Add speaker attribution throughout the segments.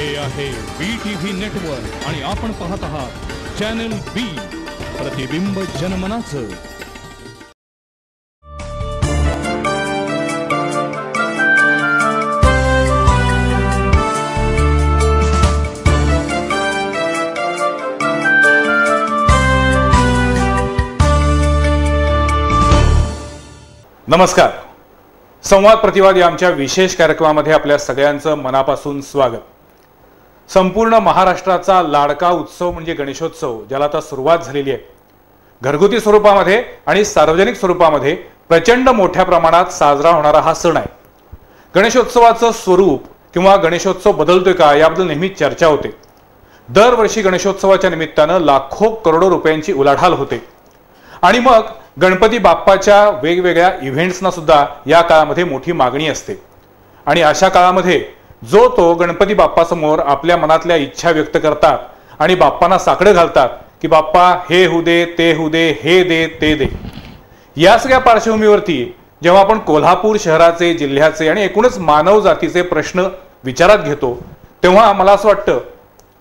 Speaker 1: हे आहे BTV network आणि आपण पाहत आहात चॅनल बी, प्रतिबिंब जनमनाचं.
Speaker 2: नमस्कार. संवाद प्रतिवाद या आमच्या विशेष कार्यक्रमामध्ये आपल्या सगळ्यांचं मनापासून स्वागत. संपूर्ण महाराष्ट्राचा लाडका उत्सव म्हणजे गणेशोत्सव, ज्याला आता सुरुवात झालेली आहे. घरगुती स्वरूपामध्ये आणि सार्वजनिक स्वरूपामध्ये प्रचंड मोठ्या प्रमाणात साजरा होणारा हा सण आहे. गणेशोत्सवाचं स्वरूप किंवा गणेशोत्सव बदलतोय का याबद्दल नेहमी चर्चा होते. दरवर्षी गणेशोत्सवाच्या निमित्तानं लाखो करोडो रुपयांची उलाढाल होते आणि मग गणपती बाप्पाच्या वेगवेगळ्या इव्हेंट्सना सुद्धा या काळामध्ये मोठी मागणी असते. आणि अशा काळामध्ये जो तो गणपती बाप्पासमोर आपल्या मनातल्या इच्छा व्यक्त करतात आणि बाप्पांना साकडं घालतात की बाप्पा हे होऊ दे, ते होऊ दे, हे दे, ते दे. या सगळ्या पार्श्वभूमीवरती जेव्हा आपण कोल्हापूर शहराचे, जिल्ह्याचे आणि एकूणच मानव जातीचे प्रश्न विचारात घेतो, तेव्हा मला असं वाटतं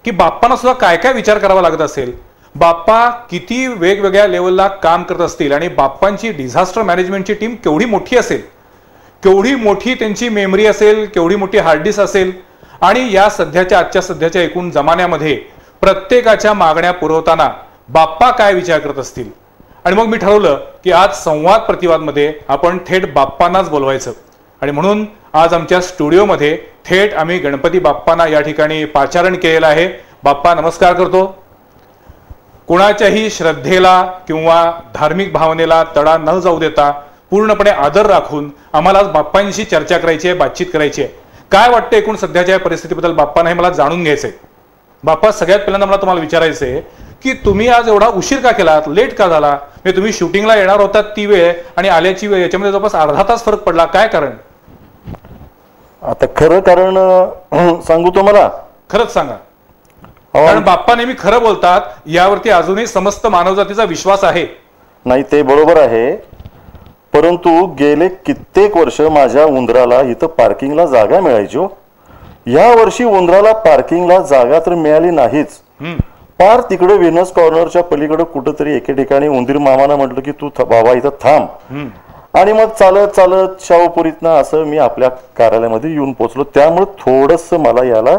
Speaker 2: की बाप्पांना सुद्धा काय काय विचार करावा लागत असेल, बाप्पा किती वेगवेगळ्या लेवलला काम करत असतील आणि बाप्पांची डिझास्टर मॅनेजमेंटची टीम केवढी मोठी असेल, केवढी मोठी त्यांची मेमरी असेल, केवढी मोठी हार्ड डिस्क असेल. आणि या आजच्या सध्याच्या एकूण जमान्यामध्ये प्रत्येकाच्या मागण्या पुरवताना बाप्पा काय विचार करत असतील. आणि मग मी ठरवलं की आज संवाद प्रतिवादमध्ये आपण थेट बाप्पांनाच बोलवायचं. आणि म्हणून आज आमच्या स्टुडिओमध्ये थेट आम्ही गणपती बाप्पांना या ठिकाणी पाचारण केलेलं आहे. बाप्पा नमस्कार करतो. कुणाच्याही श्रद्धेला किंवा धार्मिक भावनेला तडा न जाऊ देता पूर्णपणे आदर राखून आम्हाला आज बाप्पांशी चर्चा करायची आहे, बातचीत करायची आहे. काय वाटतं एकूण सध्याच्या परिस्थितीबद्दल बाप्पांना हे मला जाणून घ्यायचंय. बाप्पा, सगळ्यात पहिल्यांदा मला तुम्हाला विचारायचंय की तुम्ही आज एवढा उशीर का केलात, लेट का झाला? म्हणजे तुम्ही शूटिंगला येणार होतात ती वेळ आणि आल्याची वेळ याच्यामध्ये जवळपास अर्धा तास फरक पडला. काय कारण?
Speaker 3: आता खरं कारण सांगू तुम्हाला?
Speaker 2: खरंच सांगा. कारण बाप्पा नेहमी खरं बोलतात, यावरती अजूनही समस्त मानवजातीचा विश्वास आहे.
Speaker 3: नाही, ते बरोबर आहे, परंतु गेले कित्येक वर्ष माझ्या उंदराला इथं पार्किंगला जागा मिळायची. या वर्षी उंदराला पार्किंगला जागा तर मिळाली नाहीच. पार तिकडे विनस कॉर्नरच्या पलीकडे कुठंतरी एके ठिकाणी उंदीर मामाना म्हटलं की तू बाबा इथं थांब. आणि मग चालत चालत शाहूपुरीतनं असं मी आपल्या कार्यालयामध्ये येऊन पोहोचलो. त्यामुळे थोडंसं मला याला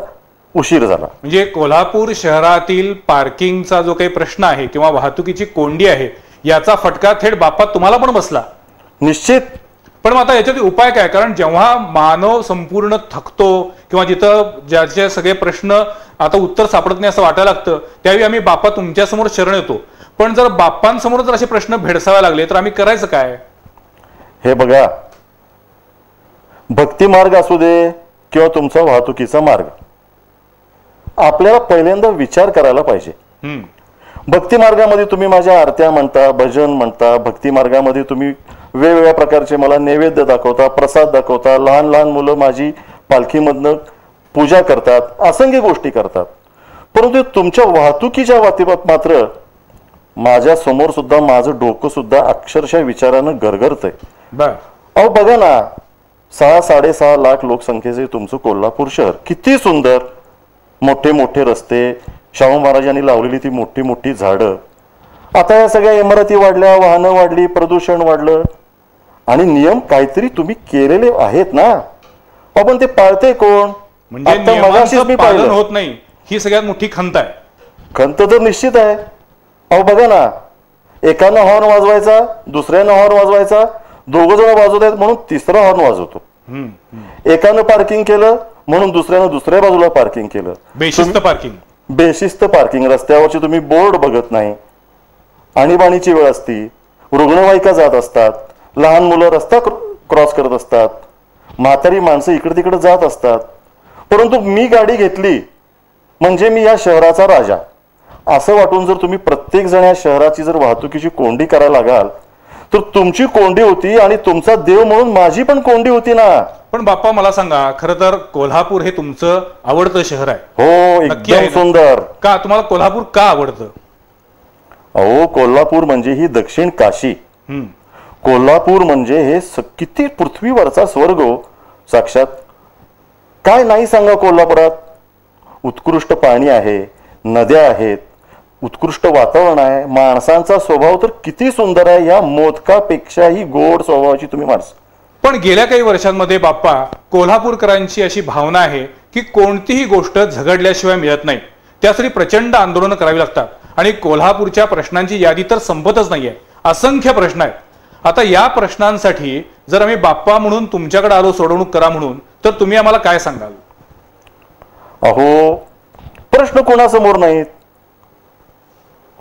Speaker 3: उशीर झाला.
Speaker 2: म्हणजे कोल्हापूर शहरातील पार्किंगचा जो काही प्रश्न आहे किंवा वाहतुकीची कोंडी आहे, याचा फटका थेट बाप्पा तुम्हाला पण बसला.
Speaker 3: निश्चित.
Speaker 2: पण मग आता याच्यात उपाय काय? कारण जेव्हा मानव संपूर्ण थकतो किंवा जिथं ज्याचे सगळे प्रश्न आता उत्तर सापडत नाही असं वाटायला लागतं, त्यावेळी आम्ही बाप्पा तुमच्या समोर शरण येतो. पण जर बाप्पांसमोर जर असे प्रश्न भेडसावे लागले तर आम्ही करायचं काय?
Speaker 3: हे बघा, भक्ती मार्ग असू दे किंवा तुमचा वाहतुकीचा मार्ग, आपल्याला पहिल्यांदा विचार करायला पाहिजे. भक्ती मार्गामध्ये तुम्ही माझ्या आरत्या म्हणता, भजन म्हणता, भक्ती मार्गामध्ये तुम्ही वेगवेगळ्या प्रकारचे मला नैवेद्य दाखवता, प्रसाद दाखवता, लहान लहान मुलं माझी पालखीमधनं पूजा करतात, असंख्य गोष्टी करतात. परंतु तुमच्या वाहतुकीच्या बाबतीत मात्र माझ्या समोर सुद्धा माझं डोकं सुद्धा अक्षरशः विचारानं गरगरतंय. अहो बघा ना, 6-6.5 लाख लोकसंख्येचे तुमचं कोल्हापूर शहर किती सुंदर, मोठे मोठे रस्ते, शाहू महाराजांनी लावलेली ती मोठी मोठी झाडं. आता या सगळ्या इमारती वाढल्या, वाहनं वाढली, प्रदूषण वाढलं. आणि नियम काहीतरी तुम्ही केलेले आहेत ना, आपण ते पाळते कोण?
Speaker 2: म्हणजे पालन होत नाही, ही सगळ्यात मोठी खंत आहे.
Speaker 3: खंत तर निश्चित आहे. अहो बघा ना, एकानं हॉर्न वाजवायचा, दुसऱ्यानं हॉर्न वाजवायचा, दोघं जण वाजवत आहेत म्हणून तिसरा हॉर्न वाजवतो. एकानं पार्किंग केलं म्हणून दुसऱ्यानं दुसऱ्या बाजूला पार्किंग केलं.
Speaker 2: बेशिस्त पार्किंग.
Speaker 3: बेशिस्त पार्किंग. रस्त्यावरची तुम्ही बोर्ड बघत नाही. आणीबाणीची वेळ असती, रुग्णवाहिका जात असतात, लहान मुलं रस्ता क्रॉस करत असतात, म्हातारी माणसं इकडे तिकडे जात असतात. परंतु मी गाडी घेतली म्हणजे मी या शहराचा राजा असं वाटून जर तुम्ही प्रत्येक जण या शहराची जर वाहतुकीची कोंडी करायला लागाल तर तुमची कोंडी होती आणि तुमचा देव म्हणून माझी पण कोंडी होती ना.
Speaker 2: पण बाप्पा मला सांगा, खरं तर कोल्हापूर हे तुमचं आवडतं शहर आहे.
Speaker 3: हो, एकदम सुंदर.
Speaker 2: का तुम्हाला कोल्हापूर का आवडतं?
Speaker 3: अहो, कोल्हापूर म्हणजे ही दक्षिण काशी. कोल्हापूर म्हणजे हे किती पृथ्वीवरचा स्वर्ग साक्षात. काय नाही सांगा कोल्हापुरात. उत्कृष्ट पाणी आहे, नद्या आहेत, उत्कृष्ट वातावरण आहे, माणसांचा स्वभाव तर किती सुंदर आहे. या मोदकापेक्षाही गोड स्वभावाची तुम्ही माणसं.
Speaker 2: पण गेल्या काही वर्षांमध्ये बाप्पा, कोल्हापूरकरांची अशी भावना आहे की कोणतीही गोष्ट झगडल्याशिवाय मिळत नाही, त्यासाठी प्रचंड आंदोलनं करावी लागतात. आणि कोल्हापूरच्या प्रश्नांची यादी तर संपतच नाहीये, असंख्य प्रश्न आहेत. आता या प्रश्नांसाठी जर आम्ही बाप्पा म्हणून तुमच्याकडे आलो सोडवणूक करा म्हणून, तर तुम्ही आम्हाला काय सांगाल?
Speaker 3: अहो, प्रश्न कोणासमोर नाहीत,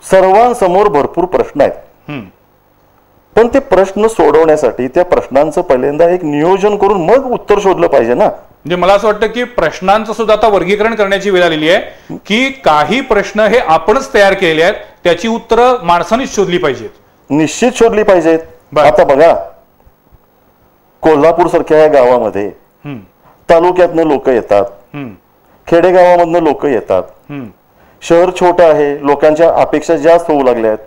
Speaker 3: सर्वांसमोर भरपूर प्रश्न आहेत. पण ते प्रश्न सोडवण्यासाठी त्या प्रश्नांचं पहिल्यांदा एक नियोजन करून मग उत्तर शोधलं पाहिजे ना.
Speaker 2: म्हणजे मला असं वाटतं की प्रश्नांचं सुद्धा आता वर्गीकरण करण्याची वेळ आलेली आहे की काही प्रश्न हे आपणच तयार केलेले आहेत, त्याची उत्तरं माणसानेच शोधली पाहिजेत.
Speaker 3: निश्चित शोधली पाहिजेत. आता बघा, कोल्हापूर सारख्या या गावामध्ये तालुक्यातनं लोक येतात, खेडेगावामधनं लोक येतात. शहर छोटं आहे, लोकांच्या अपेक्षा जास्त होऊ लागल्यात,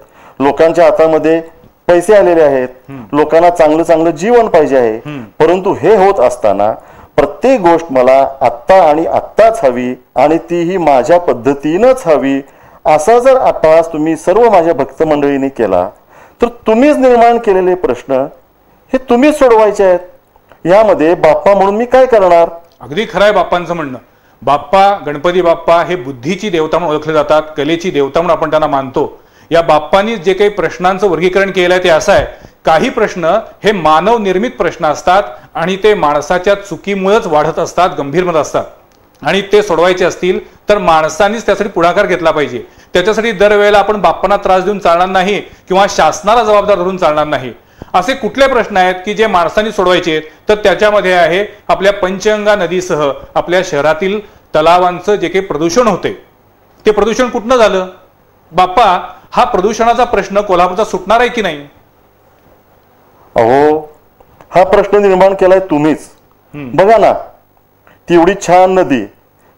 Speaker 3: लोकांच्या हातामध्ये पैसे आलेले आहेत, लोकांना चांगलं चांगलं जीवन पाहिजे आहे. परंतु हे होत असताना प्रत्येक गोष्ट मला आत्ता आणि आत्ताच हवी आणि तीही माझ्या पद्धतीनंच हवी, असा जर अट्टहास तुम्ही सर्व माझ्या भक्त मंडळींनी केला तर तुम्हीच निर्माण केलेले प्रश्न हे तुम्हीच सोडवायचे आहेत. यामध्ये बाप्पा म्हणून मी काय करणार?
Speaker 2: अगदी खरं आहे बाप्पांचं म्हणणं. बाप्पा, गणपती बाप्पा हे बुद्धीची देवता म्हणून ओळखले जातात, कलेची देवता म्हणून आपण त्यांना मानतो. या बाप्पांनी जे काही प्रश्नांचं वर्गीकरण केलं आहे ते असं आहे, काही प्रश्न हे मानव निर्मित प्रश्न असतात आणि ते माणसाच्या चुकीमुळेच वाढत असतात, गंभीर बनत असतात. आणि ते सोडवायचे असतील तर माणसांनीच त्यासाठी पुढाकार घेतला पाहिजे. त्याच्यासाठी दरवेळेला आपण बाप्पांना त्रास देऊन चालणार नाही किंवा शासनाला जबाबदार धरून चालणार नाही. असे कुठले प्रश्न आहेत की जे माणसांनी सोडवायचे आहेत? तर त्याच्यामध्ये आहे आपल्या पंचगंगा नदीसह आपल्या शहरातील तलावांचं जे काही प्रदूषण होते, ते प्रदूषण कुठनं झालं? बाप्पा, हा प्रदूषणाचा प्रश्न कोल्हापूरचा सुटणार आहे की नाही?
Speaker 3: अहो, हा प्रश्न निर्माण केलाय तुम्हीच. बघा ना, तेवढी छान नदी,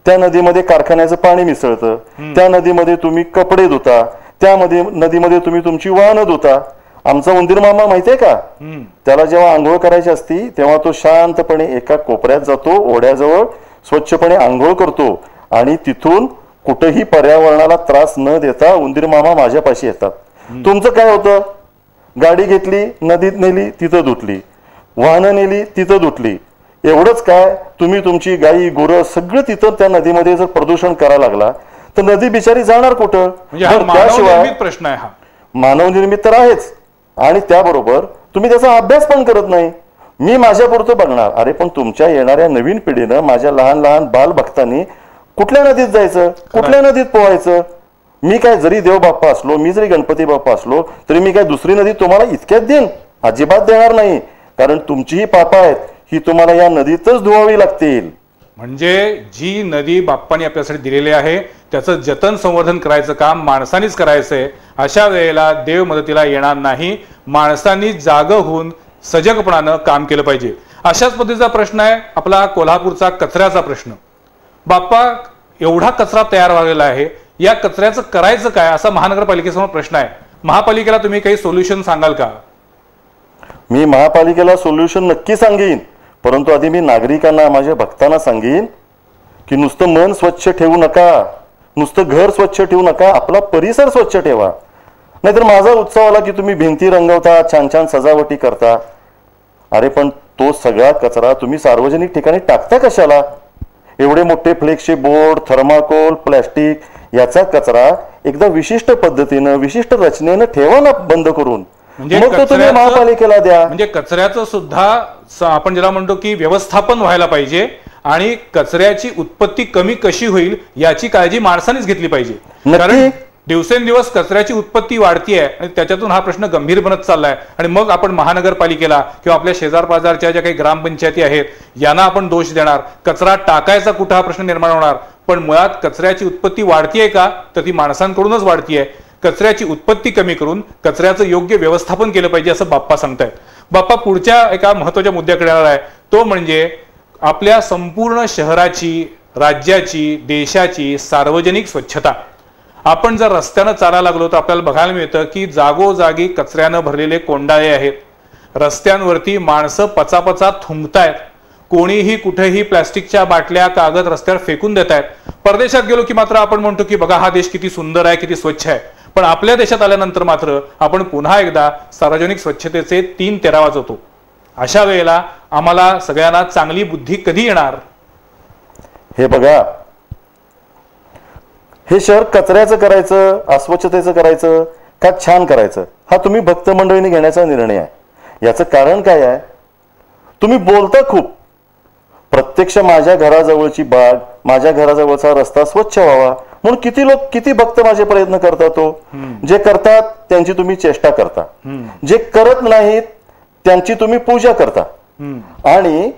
Speaker 3: त्या नदीमध्ये कारखान्याचं पाणी मिसळतं, त्या नदीमध्ये तुम्ही कपडे धुता, त्यामध्ये नदीमध्ये तुम्ही तुमची वाहनं धुता. आमचा उंदीर मामा माहितीये का, त्याला जेव्हा आंघोळ करायची असती तेव्हा तो शांतपणे एका कोपऱ्यात जातो, ओढ्याजवळ स्वच्छपणे आंघोळ करतो आणि तिथून कुठेही पर्यावरणाला त्रास न देता उंदीर मामा माझ्यापाशी येतात. तुमचं काय होतं? गाडी घेतली, नदीत नेली, तिथं धुतली, वाहनं नेली, तिथं धुतली. एवढंच काय, तुम्ही तुमची गाई गुरं सगळं तिथं त्या नदीमध्ये जर प्रदूषण करायला लागला तर नदी बिचारी जाणार कुठं?
Speaker 2: त्याशिवाय प्रश्न आहे हा,
Speaker 3: मानवनिर्मित तर आहेच आणि त्याबरोबर तुम्ही त्याचा अभ्यास पण करत नाही. मी माझ्यापुरतं बघणार, अरे पण तुमच्या येणाऱ्या नवीन पिढीनं, माझ्या लहान लहान बाल भक्तांनी कुठल्या नदीत जायचं, कुठल्या नदीत पोहायचं? मी काय जरी देव बाप्पा असलो, मी जरी गणपती बाप्पा असलो तरी मी काय दुसरी नदी तुम्हाला इतक्यात देईन? अजिबात देणार नाही. कारण तुमची ही पापं आहेत, ही तुम्हाला या नदीतच धुवावी लागतील.
Speaker 2: म्हणजे जी नदी बाप्पांनी आपल्यासाठी दिलेली आहे त्याचं जतन संवर्धन करायचं काम माणसांनीच करायचंय. अशा वेळेला देव मदतीला येणार नाही, माणसांनी जागं होऊन सजगपणानं काम केलं पाहिजे. अशाच पद्धतीचा प्रश्न आहे आपला कोल्हापूरचा कचऱ्याचा प्रश्न. बाप्पा, एवढा कचरा तयार झालेला आहे, या कचऱ्याचं करायचं काय असा महानगरपालिकेसमोर प्रश्न आहे. महापालिकेला तुम्ही काही सोल्युशन सांगाल का?
Speaker 3: मी महापालिकेला सोल्युशन नक्की सांगेन, परंतु आधी मी नागरिकांना, माझ्या भक्तांना सांगेन की नुसतं मन स्वच्छ ठेवू नका, नुसतं घर स्वच्छ ठेवू नका, आपला परिसर स्वच्छ ठेवा. नाहीतर माझा उत्सव आला की तुम्ही भिंती रंगवता, छान छान सजावटी करता. अरे पण तो सगळा कचरा तुम्ही सार्वजनिक ठिकाणी टाकता कशाला? एवढे मोठे फ्लेक्सचे बोर्ड, थर्माकोल, प्लॅस्टिक याचा कचरा एकदा विशिष्ट पद्धतीनं, विशिष्ट रचनेनं ठेवा ना बंद करून. मग तो तुम्ही महापालिकेला द्या.
Speaker 2: म्हणजे कचऱ्याचं सुद्धा आपण ज्याला म्हणतो की व्यवस्थापन व्हायला पाहिजे आणि कचऱ्याची उत्पत्ती कमी कशी होईल याची काळजी माणसानेच घेतली पाहिजे. कारण दिवसेंदिवस कचऱ्याची उत्पत्ती वाढतीये आणि त्याच्यातून हा प्रश्न गंभीर बनत चाललाय. आणि मग आपण महानगरपालिकेला किंवा आपल्या शेजार पाजारच्या ज्या काही ग्रामपंचायती आहेत यांना आपण दोष देणार, कचरा टाकायचा कुठं हा प्रश्न निर्माण होणार. पण मुळात कचऱ्याची उत्पत्ती वाढतीये का, तर ती माणसांकडूनच वाढतीये. कचऱ्याची उत्पत्ती कमी करून कचऱ्याचं योग्य व्यवस्थापन केलं पाहिजे असं बाप्पा सांगतायत. बाप्पा, पुढच्या एका महत्वाच्या मुद्द्याकडे येणार आहे, तो म्हणजे आपल्या संपूर्ण शहराची, राज्याची, देशाची सार्वजनिक स्वच्छता. आपण जर रस्त्यानं चालायला लागलो तर आपल्याला बघायला मिळतं की जागोजागी कचऱ्यानं भरलेले कोंडाळे आहेत. रस्त्यांवरती माणसं पचापचा थुंकतायत. कोणीही कुठेही प्लास्टिकच्या बाटल्या कागद रस्त्यावर फेकून देत आहेत. परदेशात गेलो की मात्र आपण म्हणतो की बघा हा देश किती सुंदर आहे, किती स्वच्छ आहे. पण आपल्या देशात आल्यानंतर मात्र आपण पुन्हा एकदा सार्वजनिक स्वच्छतेचे 3 तेरा वाजवतो. अशा वेळेला आम्हाला सगळ्यांना चांगली बुद्धी कधी येणार?
Speaker 3: हे बघा, हे शहर कचऱ्याचं करायचं, अस्वच्छतेचं करायचं का छान करायचं, हा तुम्ही भक्त मंडळींनी घेण्याचा निर्णय आहे. याचं कारण काय आहे? तुम्ही बोलता खूप. प्रत्यक्ष माझ्या घराजवळची बाग, माझ्या घराजवळचा रस्ता स्वच्छ व्हावा म्हणून किती लोक, किती भक्त माझे प्रयत्न करतात. जे करतात त्यांची तुम्ही चेष्टा करता, जे करत नाहीत त्यांची तुम्ही पूजा करता. आणि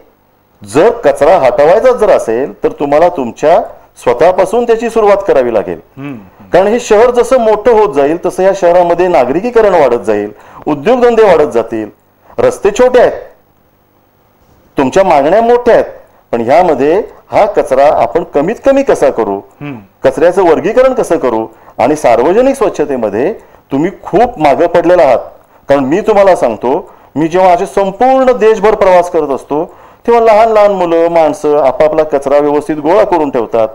Speaker 3: जर कचरा हटवायचा जर असेल तर तुम्हाला तुमच्या स्वतःपासून त्याची सुरुवात करावी लागेल. कारण हे शहर जसं मोठं होत जाईल तसं या शहरामध्ये नागरिकीकरण वाढत जाईल, उद्योगधंदे वाढत जातील, रस्ते छोटे आहेत, तुमच्या मागण्या मोठ्या आहेत. पण ह्यामध्ये हा कचरा आपण कमीत कमी कसा करू, कचऱ्याचं वर्गीकरण कसं करू, आणि सार्वजनिक स्वच्छतेमध्ये तुम्ही खूप मागे पडलेला आहात. कारण मी तुम्हाला सांगतो, मी जेव्हा असे संपूर्ण देशभर प्रवास करत असतो तेव्हा लहान लहान मुलं, माणसं आपापला कचरा व्यवस्थित गोळा करून ठेवतात.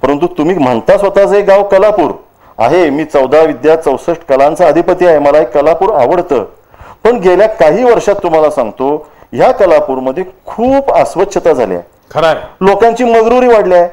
Speaker 3: परंतु तुम्ही म्हणता स्वतःच हे गाव कलापूर आहे, मी 14 विद्या 64 कलांचा अधिपती आहे, मला हे कलापूर आवडतं. पण गेल्या काही वर्षात तुम्हाला सांगतो ह्या कलापूरमध्ये खूप अस्वच्छता झाली आहे.
Speaker 2: खरंय,
Speaker 3: लोकांची मगरुरी वाढली आहे.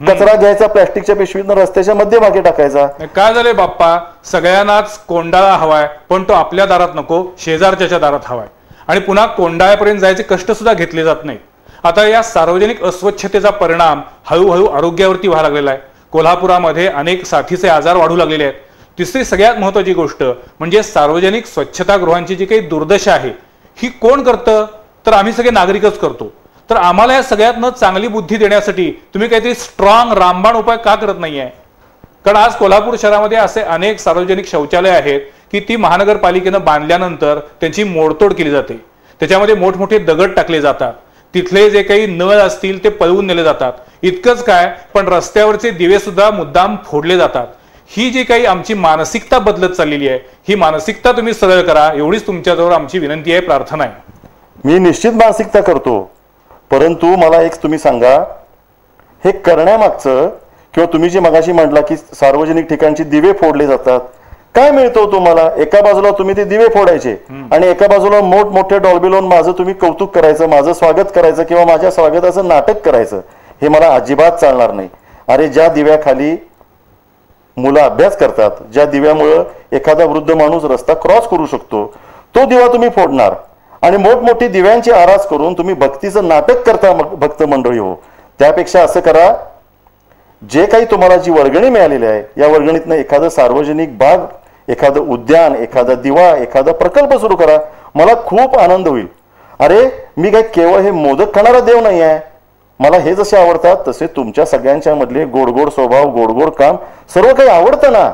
Speaker 3: कचरा घ्यायचा प्लॅस्टिकच्या पिशवीतनं रस्त्याच्या मध्यभागी टाकायचा.
Speaker 2: काय झालंय बाप्पा, सगळ्यांनाच कोंडाळा हवाय, पण तो आपल्या दारात नको, शेजारच्या दारात हवाय. आणि पुन्हा कोंडाळ्यापर्यंत जायचे कष्ट सुद्धा घेतले जात नाहीत. आता या सार्वजनिक अस्वच्छतेचा परिणाम हळूहळू आरोग्यावरती व्हायला लागलेला आहे. कोल्हापुरामध्ये अनेक साथीचे आजार वाढू लागलेले आहेत. तिसरी सगळ्यात महत्वाची गोष्ट म्हणजे सार्वजनिक स्वच्छतागृहांची जी काही दुर्दशा आहे ही कोण करतं? तर आम्ही सगळे नागरिकच करतो. तर आम्हाला या सगळ्यातनं चांगली बुद्धी देण्यासाठी तुम्ही काहीतरी स्ट्रॉंग रामबाण उपाय का करत नाहीये? कारण आज कोल्हापूर शहरामध्ये असे अनेक सार्वजनिक शौचालय आहेत की ती महानगरपालिकेनं बांधल्यानंतर त्यांची मोडतोड केली जाते. त्याच्यामध्ये मोठमोठे दगड टाकले जातात, तिथले जे काही नळ असतील ते पळवून नेले जातात. इतकंच काय, पण रस्त्यावरचे दिवे सुद्धा मुद्दाम फोडले जातात. ही जी काही आमची मानसिकता बदलत चाललेली आहे, ही मानसिकता तुम्ही सरळ करा, एवढीच तुमच्याजवळ आमची विनंती आहे, प्रार्थना आहे.
Speaker 3: मी निश्चित मानसिकता करतो, परंतु मला एक तुम्ही सांगा, हे करण्यामागचं किंवा तुम्ही जे मगाशी म्हटला की सार्वजनिक ठिकाणची दिवे फोडले जातात, काय मिळतो तुम्हाला? एका बाजूला तुम्ही ते दिवे फोडायचे आणि एका बाजूला मोठमोठे डॉल्बी लावून माझं तुम्ही कौतुक करायचं, माझं स्वागत करायचं किंवा माझ्या स्वागताचं नाटक करायचं. हे मला अजिबात चालणार नाही. अरे, ज्या दिव्याखाली मुलं अभ्यास करतात, ज्या दिव्यामुळं एखादा वृद्ध माणूस रस्ता क्रॉस करू शकतो, तो दिवा तुम्ही फोडणार आणि मोठमोठी दिव्यांची आरास करून तुम्ही भक्तीचं नाटक करता भक्त मंडळी हो. त्यापेक्षा असं करा, जे काही तुम्हाला जी वर्गणी मिळालेली आहे या वर्गणीतनं एखादं सार्वजनिक बाग, एखादं उद्यान, एखादा दिवा, एखादा प्रकल्प सुरू करा. मला खूप आनंद होईल. अरे, मी काय केवळ हे मोदक खाणारा देव नाही आहे. मला हे जसे आवडतात तसे तुमच्या सगळ्यांच्या मधले गोडगोड स्वभाव, गोडगोड काम सर्व काही आवडतं ना.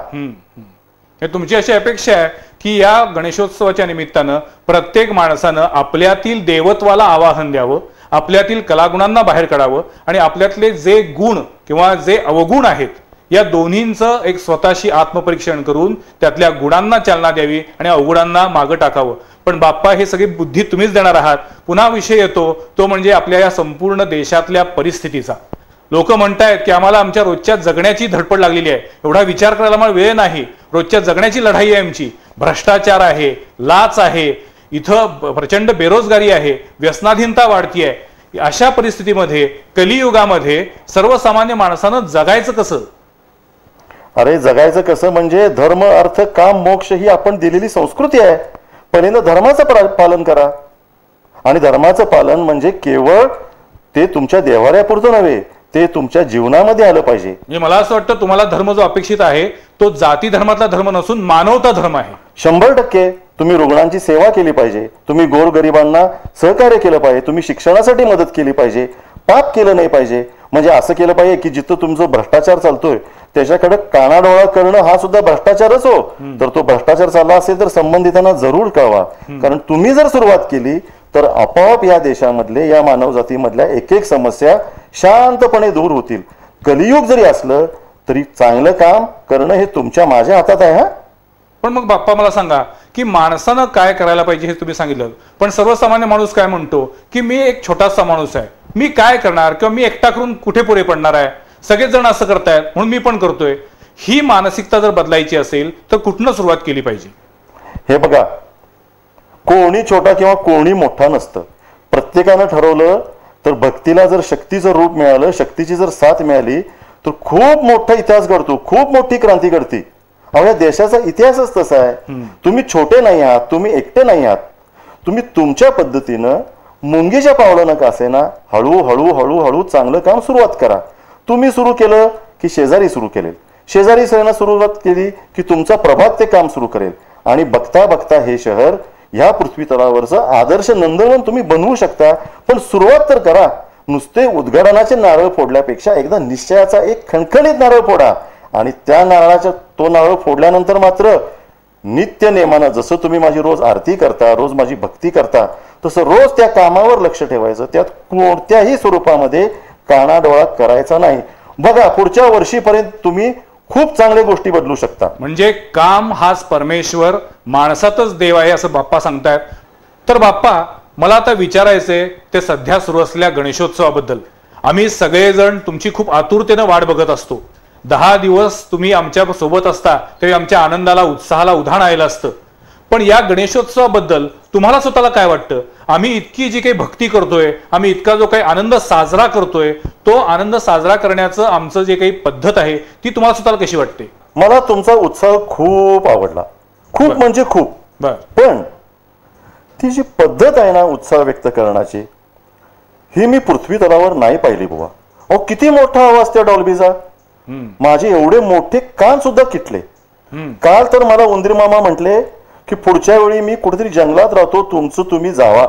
Speaker 2: हे तुमची अशी अपेक्षा आहे की या गणेशोत्सवाच्या निमित्तानं प्रत्येक माणसानं आपल्यातील देवत्वाला आवाहन द्यावं, आपल्यातील कलागुणांना बाहेर काढावं आणि आपल्यातले जे गुण किंवा जे अवगुण आहेत या दोन्हींचं एक स्वतःशी आत्मपरीक्षण करून त्यातल्या गुणांना चालना द्यावी आणि अवगुणांना मागं टाकावं. पण बाप्पा, हे सगळी बुद्धी तुम्हीच देणार आहात. पुन्हा विषय येतो तो म्हणजे आपल्या या संपूर्ण देशातल्या परिस्थितीचा. लोक म्हणतायत की आम्हाला आमच्या रोजच्या जगण्याची धडपड लागलेली आहे, एवढा विचार करायला मला वेळ नाही. रोजच्या जगण्याची लढाई आहे आमची. भ्रष्टाचार आहे, लाच आहे, इथं प्रचंड बेरोजगारी आहे, व्यसनाधीनता वाढतीये. अशा परिस्थितीमध्ये कलियुगामध्ये सर्वसामान्य माणसानं जगायचं कसं?
Speaker 3: अरे, जगायचं कसं म्हणजे धर्म, अर्थ, काम, मोक्ष ही आपण दिलेली संस्कृती आहे. पहिल्यांदा धर्माचं पालन करा. आणि धर्माचं पालन म्हणजे केवळ ते तुमच्या देवाऱ्यापुरतं नव्हे, ते तुमच्या जीवनामध्ये आलं पाहिजे.
Speaker 2: म्हणजे मला असं वाटतं तुम्हाला धर्म जो अपेक्षित आहे तो जाती धर्मातला धर्म नसून मानवता धर्म आहे.
Speaker 3: 100% तुम्ही रुग्णांची सेवा केली पाहिजे, तुम्ही गोरगरिबांना सहकार्य केलं पाहिजे, तुम्ही शिक्षणासाठी मदत केली पाहिजे, पाप केलं नाही पाहिजे. म्हणजे असं केलं पाहिजे की जिथं तुमचा भ्रष्टाचार चालतोय त्याच्याकडे कानाडोळा करणं हा सुद्धा भ्रष्टाचारच हो. तर तो भ्रष्टाचार चालला असेल तर संबंधितांना जरूर कळवा. कारण तुम्ही जर सुरुवात केली तर आपोआप या देशामधले, या मानवजातीमधल्या एक एक समस्या शांतपणे दूर होतील. कलियुग जरी असलं तरी चांगलं काम करणं हे तुमच्या माझ्या हातात आहे. हा,
Speaker 2: पण मग बाप्पा मला सांगा की माणसानं काय करायला पाहिजे हे तुम्ही सांगितलं, पण सर्वसामान्य माणूस काय म्हणतो की मी एक छोटासा माणूस आहे, मी काय करणार, किंवा मी एकटा करून कुठे पुढे पडणार आहे, सगळेच जण असं करतायत म्हणून मी पण करतोय. ही मानसिकता जर बदलायची असेल तर कुठनं सुरुवात केली पाहिजे?
Speaker 3: हे बघा, कोणी छोटा किंवा कोणी मोठा नसतं. प्रत्येकानं ठरवलं तर भक्तीला जर शक्तीचं रूप मिळालं, शक्तीची जर साथ मिळाली तर खूप मोठा इतिहास घडतो, खूप मोठी क्रांती घडते. अहो या देशाचा इतिहासच तसा आहे. तुम्ही छोटे नाही आहात, तुम्ही एकटे नाही आहात. तुम्ही तुमच्या पद्धतीनं मुंगीच्या पावलानं का असेना हळूहळू हळूहळू चांगलं काम सुरुवात करा. तुम्ही सुरू केलं की शेजारी सुरू केले, शेजारी सगळ्यांना सुरुवात केली की तुमचा प्रभात ते काम सुरू करेल, आणि बघता बघता हे शहर ह्या पृथ्वी तलावरचं आदर्श नंदनवन तुम्ही बनवू शकता. पण सुरुवात तर करा. नुसते उद्गाराचे नारळ फोडल्यापेक्षा एकदा निश्चयाचा एक खणखणीत नारळ फोडा, आणि त्या नारळाचा तो नारळ फोडल्यानंतर मात्र नित्य नेमानं जसं तुम्ही माझी रोज आरती करता, रोज माझी भक्ती करता, तसं रोज त्या कामावर लक्ष ठेवायचं. त्यात कोणत्याही स्वरूपामध्ये कानाडोळा करायचा नाही. बघा, पुढच्या वर्षीपर्यंत तुम्ही खूप चांगल्या गोष्टी बदलू शकता.
Speaker 2: म्हणजे काम हाच परमेश्वर, माणसातच देव आहे असं बाप्पा सांगतायत. तर बाप्पा, मला आता विचारायचंय ते सध्या सुरू असलेल्या गणेशोत्सवाबद्दल. आम्ही सगळेजण तुमची खूप आतुरतेनं वाट बघत असतो. 10 दिवस तुम्ही आमच्या सोबत असता तरी आमच्या आनंदाला, उत्साहाला उधाण आलेलं असतं. पण या गणेशोत्सवाबद्दल तुम्हाला स्वतःला काय वाटतं? आम्ही इतकी जी काही भक्ती करतोय, आम्ही इतका जो काही आनंद साजरा करतोय, तो आनंद साजरा करण्याचं आमचं जे काही पद्धत आहे ती तुम्हाला स्वतःला कशी वाटते?
Speaker 3: मला तुमचा उत्साह खूप आवडला, खूप म्हणजे खूप. पण ती जी पद्धत आहे ना उत्साह व्यक्त करण्याची, ही मी पृथ्वी तलावर नाही पाहिली बुवा. अहो किती मोठा आवाज त्या डॉल्बीचा, माझे एवढे मोठे कान सुद्धा किटले. काल तर मला उंदीर मामा म्हटले की पुढच्या वेळी मी कुठेतरी जंगलात राहतो, तुमचं तुम्ही जावा.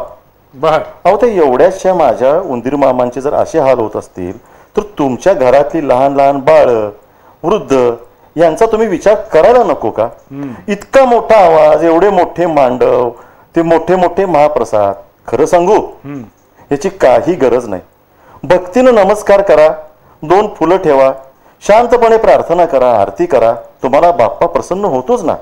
Speaker 3: अहो त्या एवढ्याशा माझ्या उंदीर मामांचे जर असे हाल होत असतील तर तुमच्या घरातली लहान लहान बाळ, वृद्ध यांचा तुम्ही विचार करायला नको का? इतका मोठा आवाज, एवढे मोठे मांडव, ते मोठे मोठे महाप्रसाद, खरं सांगू याची काही गरज नाही. भक्तीनं नमस्कार करा, 2 फुलं ठेवा, शांतपणे प्रार्थना करा, आरती करा, तुम्हाला बाप्पा प्रसन्न होतोच ना.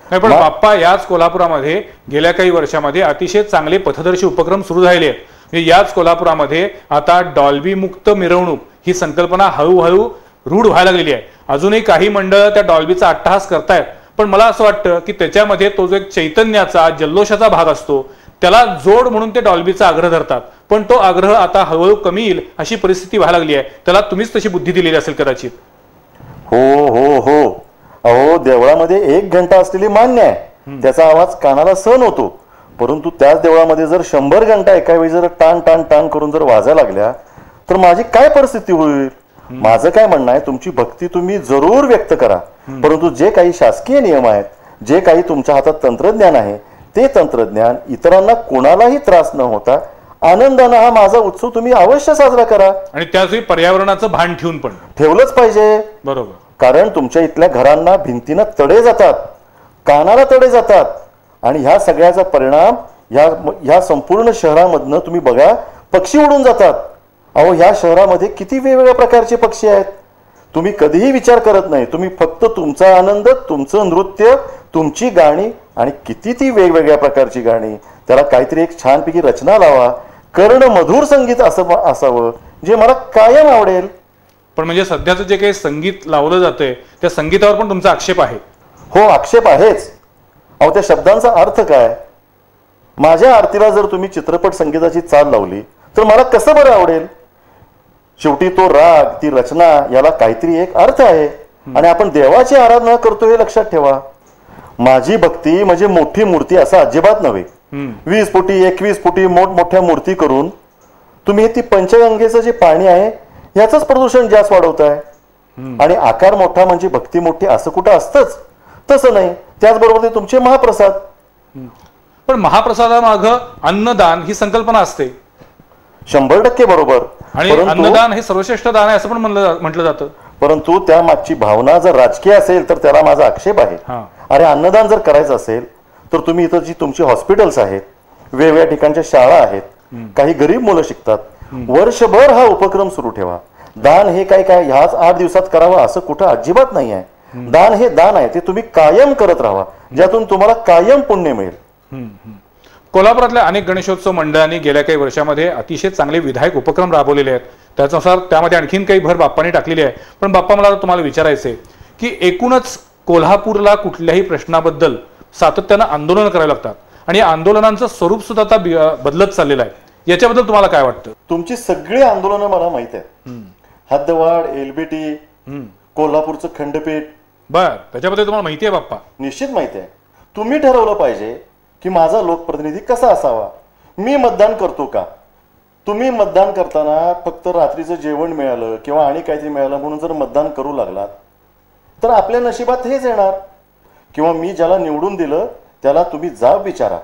Speaker 2: नाही, पण बाप्पा याच कोल्हापुरामध्ये गेल्या काही वर्षामध्ये अतिशय चांगले पथदर्शी उपक्रम सुरू झालेले आहेत. म्हणजे याच कोल्हापुरामध्ये आता डॉल्बी मुक्त मिरवणूक ही संकल्पना हळूहळू रूढ व्हायला लागलेली आहे. अजूनही काही मंडळ त्या डॉल्बीचा अट्टहास करतायत, पण मला असं वाटतं की त्याच्यामध्ये तो जो एक चैतन्याचा, जल्लोषाचा भाग असतो त्याला जोड म्हणून ते डॉल्बीचा आग्रह धरतात. पण तो आग्रह आता हळूहळू कमी येईल अशी परिस्थिती व्हायला लागली आहे. त्याला तुम्हीच तशी बुद्धी दिलेली असेल कदाचित.
Speaker 3: हो हो हो, अहो देवळामध्ये 1 घंटा असलेली मान्य आहे, त्याचा आवाज कानाला सहन होतो. परंतु त्याच देवळामध्ये जर 100 घंटा एका वेळी जर टाण टाण टाण करून जर वाजायला लागल्या तर माझी काय परिस्थिती होईल? माझं काय म्हणणं आहे, तुमची भक्ती तुम्ही जरूर व्यक्त करा, परंतु जे काही शासकीय नियम आहेत, जे काही तुमच्या हातात तंत्रज्ञान आहे, ते तंत्रज्ञान इतरांना कोणालाही त्रास न होता आनंदाने हा माझा उत्सव तुम्ही अवश्य साजरा करा.
Speaker 2: आणि त्याचवेळी पर्यावरणाचं भान ठेवून पण
Speaker 3: ठेवलंच पाहिजे.
Speaker 2: बरोबर.
Speaker 3: कारण तुमच्या इथल्या घरांना भिंतीनं तडे जातात, कानाला तडे जातात, आणि ह्या सगळ्याचा परिणाम ह्या संपूर्ण शहरामधनं तुम्ही बघा, पक्षी उडून जातात. अहो ह्या शहरामध्ये किती वेगवेगळ्या प्रकारचे पक्षी आहेत, तुम्ही कधीही विचार करत नाही. तुम्ही फक्त तुमचा आनंद, तुमचं नृत्य, तुमची गाणी, आणि किती ती वेगवेगळ्या प्रकारची गाणी, त्याला काहीतरी एक छानपैकी रचना लावा, कर्ण मधुर संगीत असावं जे मला कायम आवडेल.
Speaker 2: पण म्हणजे सध्याचं जे काही संगीत लावलं जातंय त्या संगीतावर पण तुमचा आक्षेप आहे?
Speaker 3: हो, आक्षेप आहेच. अहो त्या शब्दांचा अर्थ काय? माझ्या आरतीला जर तुम्ही चित्रपट संगीताची चाल लावली तर मला कसं बरं आवडेल? शेवटी तो राग, ती रचना, याला काहीतरी एक अर्थ आहे, आणि आपण देवाची आराधना करतो हे लक्षात ठेवा. माझी भक्ती म्हणजे मोठी मूर्ती असं अजिबात नव्हे. 20 फुटी 21 फुटी मोठमोठ्या मूर्ती करून तुम्ही ती पंचगंगेचं जे पाणी आहे याचंच प्रदूषण जास्त वाढवताय. आणि आकार मोठा म्हणजे भक्ती मोठी असं कुठं असतंच? तसं नाही. त्याचबरोबर ते तुमचे महाप्रसाद.
Speaker 2: पण महाप्रसादामागं अन्नदान ही संकल्पना असते.
Speaker 3: 100% बरोबर.
Speaker 2: आणि अन्नदान हे सर्वश्रेष्ठ दान आहे असं पण म्हटलं जातं.
Speaker 3: परंतु त्या मागची भावना जर राजकीय असेल तर त्याला माझा आक्षेप आहे. अरे अन्नदान जर करायचं असेल तर तुम्ही इथं जी तुमची हॉस्पिटल्स आहेत, वेगवेगळ्या ठिकाणच्या शाळा आहेत, काही गरीब मुलं शिकतात, वर्षभर हा उपक्रम सुरू ठेवा. दान हे काय ह्याच 8 दिवसात करावं असं कुठं अजिबात नाही आहे. दान हे दान आहे, ते तुम्ही कायम करत राहा, ज्यातून तुम्हाला कायम पुण्य मिळेल.
Speaker 2: कोल्हापुरातल्या अनेक गणेशोत्सव मंडळांनी गेल्या काही वर्षामध्ये अतिशय चांगले विधायक उपक्रम राबवलेले आहेत. त्याच्यानुसार त्यामध्ये आणखीन काही भर बाप्पाने टाकलेली आहे. पण बाप्पा, मला तुम्हाला विचारायचंय की एकूणच कोल्हापूरला कुठल्याही प्रश्नाबद्दल सातत्यानं आंदोलन करावे लागतात आणि या आंदोलनांचं स्वरूप सुद्धा आता बदलत चाललेलं आहे. याच्याबद्दल तुम्हाला काय वाटतं?
Speaker 3: तुमची सगळी आंदोलनं मला माहित आहेत. हद्दवाढ, एलबीटी, कोल्हापूरचं खंडपीठ,
Speaker 2: बर, त्याच्याबद्दल तुम्हाला माहिती आहे बाप्पा?
Speaker 3: निश्चित माहिती आहे. तुम्ही ठरवलं पाहिजे की माझा लोकप्रतिनिधी कसा असावा, मी मतदान करतो का. तुम्ही मतदान करताना फक्त रात्रीचं जेवण मिळालं किंवा आणि काहीतरी मिळालं म्हणून जर मतदान करू लागलात तर आपल्या नशिबात हेच येणार. किंवा मी ज्याला निवडून दिलं त्याला तुम्ही जाब विचारा.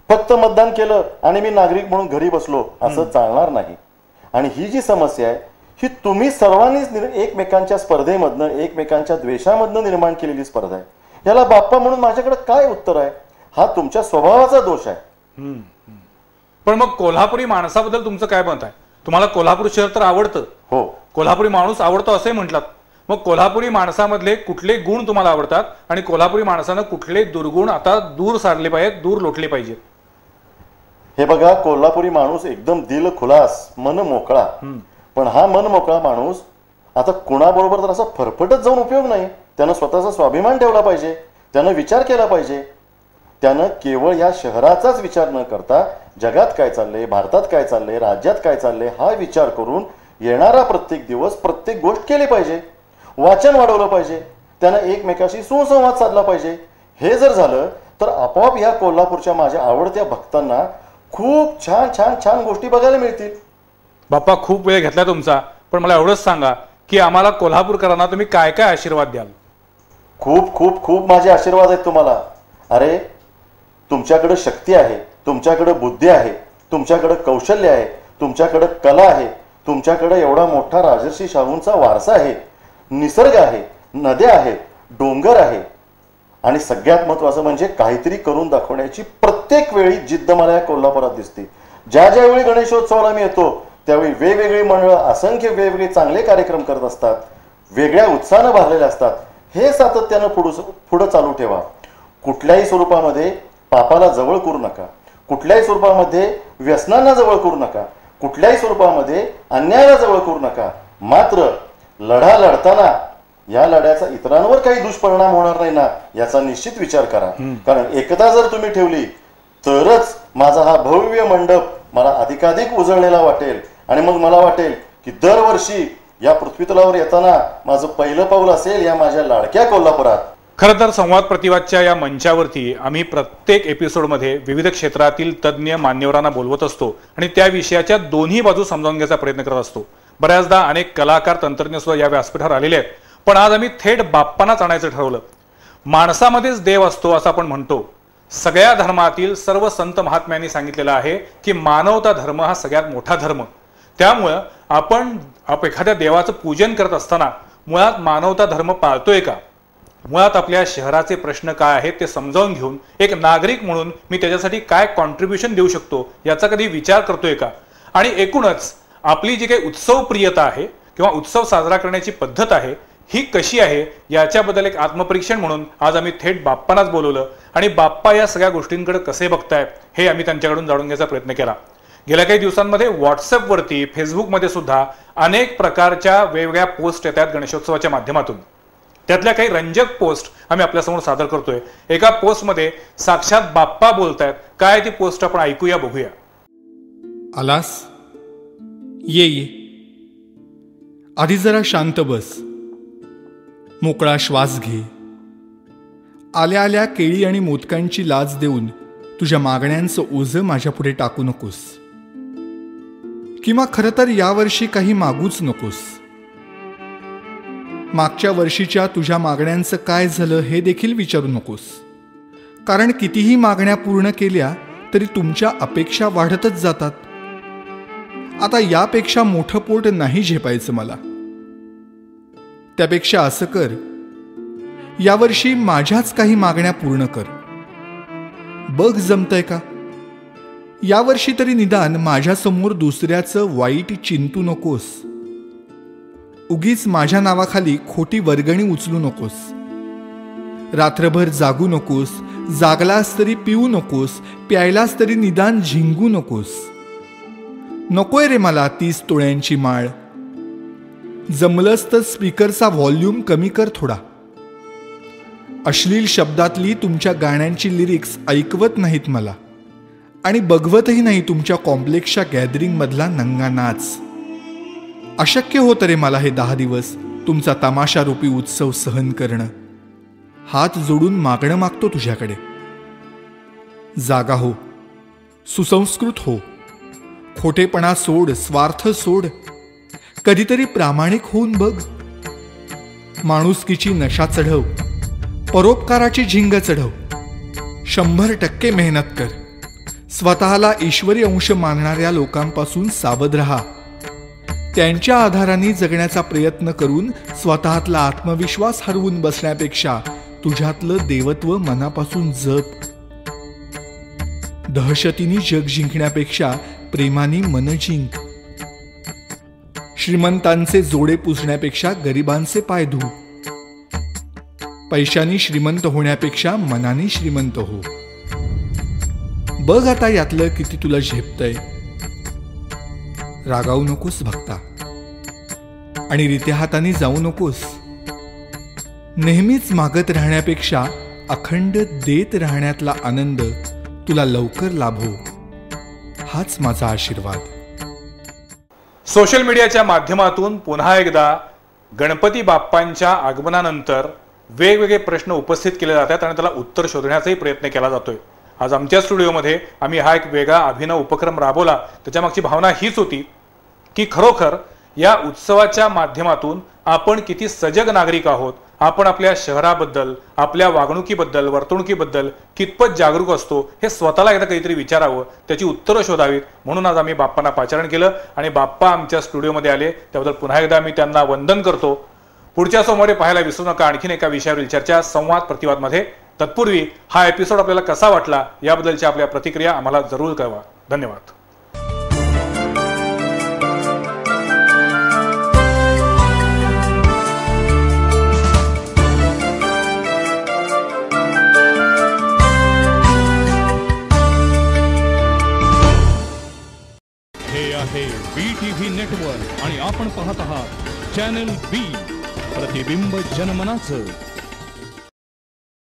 Speaker 3: फक्त मतदान केलं आणि मी नागरिक म्हणून घरी बसलो असं चालणार नाही. आणि ही जी समस्या आहे ही तुम्ही सर्वांनीच एकमेकांच्या स्पर्धेमधनं, एकमेकांच्या द्वेषामधनं निर्माण केलेली स्पर्धा आहे. याला बाप्पा म्हणून माझ्याकडे काय उत्तर आहे? हा तुमच्या स्वभावाचा दोष आहे.
Speaker 2: पण मग कोल्हापुरी माणसाबद्दल तुमचं काय मत आहे? तुम्हाला कोल्हापूर शहर तर आवडतं,
Speaker 3: हो,
Speaker 2: कोल्हापुरी माणूस आवडतो असंही म्हटलात. मग कोल्हापुरी माणसामधले कुठले गुण तुम्हाला आवडतात आणि कोल्हापुरी माणसानं कुठले दुर्गुण आता दूर सारले पाहिजेत, दूर लोटले पाहिजेत?
Speaker 3: हे बघा, कोल्हापुरी माणूस एकदम दिल खुलास, मन मोकळा. पण हा मन मोकळा माणूस आता कुणाबरोबर तर असा फरफटत जाऊन उपयोग नाही. त्यानं स्वतःचा स्वाभिमान ठेवला पाहिजे, त्यानं विचार केला पाहिजे. त्यानं केवळ या शहराचाच विचार न करता जगात काय चाललंय, भारतात काय चाललंय, राज्यात काय चाललंय हा विचार करून येणारा प्रत्येक दिवस, प्रत्येक गोष्ट केली पाहिजे. वाचन वाढवलं पाहिजे, त्यानं एकमेकाशी सुसंवाद साधला पाहिजे. हे जर झालं तर आपोआप या कोल्हापूरच्या माझ्या आवडत्या भक्तांना खूप छान छान छान गोष्टी बघायला मिळतील.
Speaker 2: बाप्पा, खूप वेळ घेतला तुमचा, पण मला एवढंच सांगा की आम्हाला कोल्हापूरकरांना तुम्ही काय काय आशीर्वाद द्याल?
Speaker 3: खूप खूप खूप माझे आशीर्वाद आहेत तुम्हाला. अरे, तुमच्याकडे शक्ती आहे, तुमच्याकडे बुद्धी आहे, तुमच्याकडे कौशल्य आहे, तुमच्याकडे कला आहे, तुमच्याकडे एवढा मोठा राजर्षी शाहूंचा वारसा आहे, निसर्ग आहे, नद्या आहेत, डोंगर आहे आणि सगळ्यात महत्त्वाचं म्हणजे काहीतरी करून दाखवण्याची प्रत्येक वेळी जिद्द मला या कोल्हापुरात दिसते. ज्या ज्यावेळी गणेशोत्सवाला मी येतो त्यावेळी वेगवेगळी मंडळं असंख्य वेगवेगळे चांगले कार्यक्रम करत असतात, वेगळ्या उत्साहानं भरलेले असतात. हे सातत्यानं पुढं चालू ठेवा. कुठल्याही स्वरूपामध्ये पापाला जवळ करू नका, कुठल्याही स्वरूपामध्ये व्यसनांना जवळ करू नका, कुठल्याही स्वरूपामध्ये अन्यायाला जवळ करू नका. मात्र लढा लढताना या लढ्याचा इतरांवर काही दुष्परिणाम होणार नाही ना याचा निश्चित विचार करा. कारण एकता जर तुम्ही ठेवली तरच माझा हा भव्य मंडप मला अधिकाधिक उजळलेला वाटेल आणि मग मला वाटेल की दरवर्षी या पृथ्वीतलावर येताना माझं पहिलं पाऊल असेल या माझ्या लाडक्या कोल्हापुरात.
Speaker 2: खरं तर संवाद प्रतिवादच्या या मंचावरती आम्ही प्रत्येक एपिसोडमध्ये विविध क्षेत्रातील तज्ज्ञ मान्यवरांना बोलवत असतो आणि त्या विषयाच्या दोन्ही बाजू समजावून घ्यायचा प्रयत्न करत असतो. बऱ्याचदा अनेक कलाकार, तंत्रज्ञ सुद्धा या व्यासपीठावर आलेले आहेत. पण आज आम्ही थेट बाप्पांनाच आणायचं ठरवलं. माणसामध्येच देव असतो असं आपण म्हणतो. सगळ्या धर्मातील सर्व संत महात्म्यांनी सांगितलेलं आहे की मानवता धर्म हा सगळ्यात मोठा धर्म. त्यामुळं आपण एखाद्या देवाचं पूजन करत असताना मुळात मानवता धर्म पाळतोय का, मुळात आपल्या शहराचे प्रश्न काय आहेत ते समजावून घेऊन एक नागरिक म्हणून मी त्याच्यासाठी काय कॉन्ट्रीब्युशन देऊ शकतो याचा कधी विचार करतोय का, आणि एकूणच आपली जी काही उत्सव प्रियता आहे किंवा उत्सव साजरा करण्याची पद्धत आहे ही कशी आहे याच्याबद्दल एक आत्मपरीक्षण म्हणून आज आम्ही थेट बाप्पांनाच बोलवलं आणि बाप्पा या सगळ्या गोष्टींकडे कसे बघतायत हे आम्ही त्यांच्याकडून जाणून घ्यायचा प्रयत्न केला. गेल्या काही दिवसांमध्ये व्हॉट्सअपवरती, फेसबुकमध्ये सुद्धा अनेक प्रकारच्या वेगवेगळ्या पोस्ट येतात गणेशोत्सवाच्या माध्यमातून. त्यातल्या काही रंजक पोस्ट आम्ही आपल्यासमोर सादर करतोय. एका पोस्टमध्ये साक्षात बाप्पा बोलतायत. काय ती पोस्ट आपण ऐकूया, बघूया.
Speaker 1: आलास? ये. आधी जरा शांत बस, मोकळा श्वास घे. आल्या आल्या केळी आणि मोदकांची लाच देऊन तुझ्या मागण्यांचं ओझं माझ्यापुढे टाकू नकोस, किंवा खरं तर यावर्षी काही मागूच नकोस. मागच्या वर्षीच्या तुझ्या मागण्यांचं काय झालं हे देखील विचारू नकोस, कारण कितीही मागण्या पूर्ण केल्या तरी तुमच्या अपेक्षा वाढतच जातात. आता यापेक्षा मोठं पोट नाही झेपायचं मला. त्यापेक्षा असं कर, यावर्षी माझ्याच काही मागण्या पूर्ण कर. बघ जमतंय का? यावर्षी तरी निदान माझ्यासमोर दुसऱ्याचं वाईट चिंतू नकोस. उगीच माझ्या नावाखाली खोटी वर्गणी उचलू नकोस. रात्रभर जागू नकोस, जागलास तरी पिऊ नकोस, प्यायलास तरी निदान झिंगू नकोस. नकोय रे मला 30 तोळ्यांची माळ. जमलंच तर स्पीकरचा व्हॉल्यूम कमी कर थोडा. अश्लील शब्दातली तुमच्या गाण्यांची लिरिक्स ऐकवत नाहीत मला, आणि बघवतही नाही तुमच्या कॉम्प्लेक्सच्या गॅदरिंगमधला नंगा नाच. अशक्य होतं रे मला हे 10 दिवस तुमचा तमाशारूपी उत्सव सहन करणं. हात जोडून मागणं मागतो तुझ्याकडे. जागा हो, सुसंस्कृत हो, खोटेपणा सोड, स्वार्थ सोड, कधीतरी प्रामाणिक होऊन बघ. माणुसकीची नशा चढव, परोपकाराची झिंग चढव. 100% मेहनत कर. स्वतःला ईश्वरी अंश मानणाऱ्या लोकांपासून सावध राहा. त्यांच्या आधाराने जगण्याचा प्रयत्न करून स्वतःतला आत्मविश्वास हरवून बसण्यापेक्षा तुझ्यातलं देवत्व मनापासून जप. दहशतीने जग जिंकण्यापेक्षा प्रेमाने मन जिंक. श्रीमंतांचे जोडे पुसण्यापेक्षा गरिबांचे पाय धू. पैशाने श्रीमंत होण्यापेक्षा मनाने श्रीमंत हो. बघ आता यातलं किती तुला झेपतंय. रागावू नकोस भक्ता, आणि रित्या हाताने जाऊ नकोस. नेहमीच मागत राहण्यापेक्षा अखंड देत राहण्यातला आनंद तुला लवकर लाभो, हाच माझा आशीर्वाद.
Speaker 2: सोशल मीडियाच्या माध्यमातून पुन्हा एकदा गणपती बाप्पांच्या आगमनानंतर वेगवेगळे प्रश्न उपस्थित केले जातात आणि त्याला उत्तर शोधण्याचाही प्रयत्न केला जातोय. आज आमच्या स्टुडिओमध्ये आम्ही हा एक वेगळा अभिनव उपक्रम राबवला. त्याच्यामागची भावना हीच होती की खरोखर या उत्सवाच्या माध्यमातून आपण किती सजग नागरिक आहोत, आपण आपल्या शहराबद्दल, आपल्या वागणुकीबद्दल, वर्तणुकीबद्दल कितपत जागरूक असतो हे स्वतःला एकदा काहीतरी विचारावं, त्याची उत्तरं शोधावीत. म्हणून आज आम्ही बाप्पांना पाचारण केलं आणि बाप्पा आमच्या स्टुडिओमध्ये आले. त्याबद्दल पुन्हा एकदा मी त्यांना वंदन करतो. पुढच्या सोमवारी पाहायला विसरू नका आणखीन एका विषयावरील चर्चा संवाद प्रतिवादमध्ये. तत्पूर्वी हा एपिसोड आपल्याला कसा वाटला याबद्दलच्या आपल्या प्रतिक्रिया आम्हाला जरूर कळवा. धन्यवाद.
Speaker 4: हे आहे BTV नेटवर्क आणि आपण पाहत आहात चॅनल B, प्रतिबिंब जनमनाचं.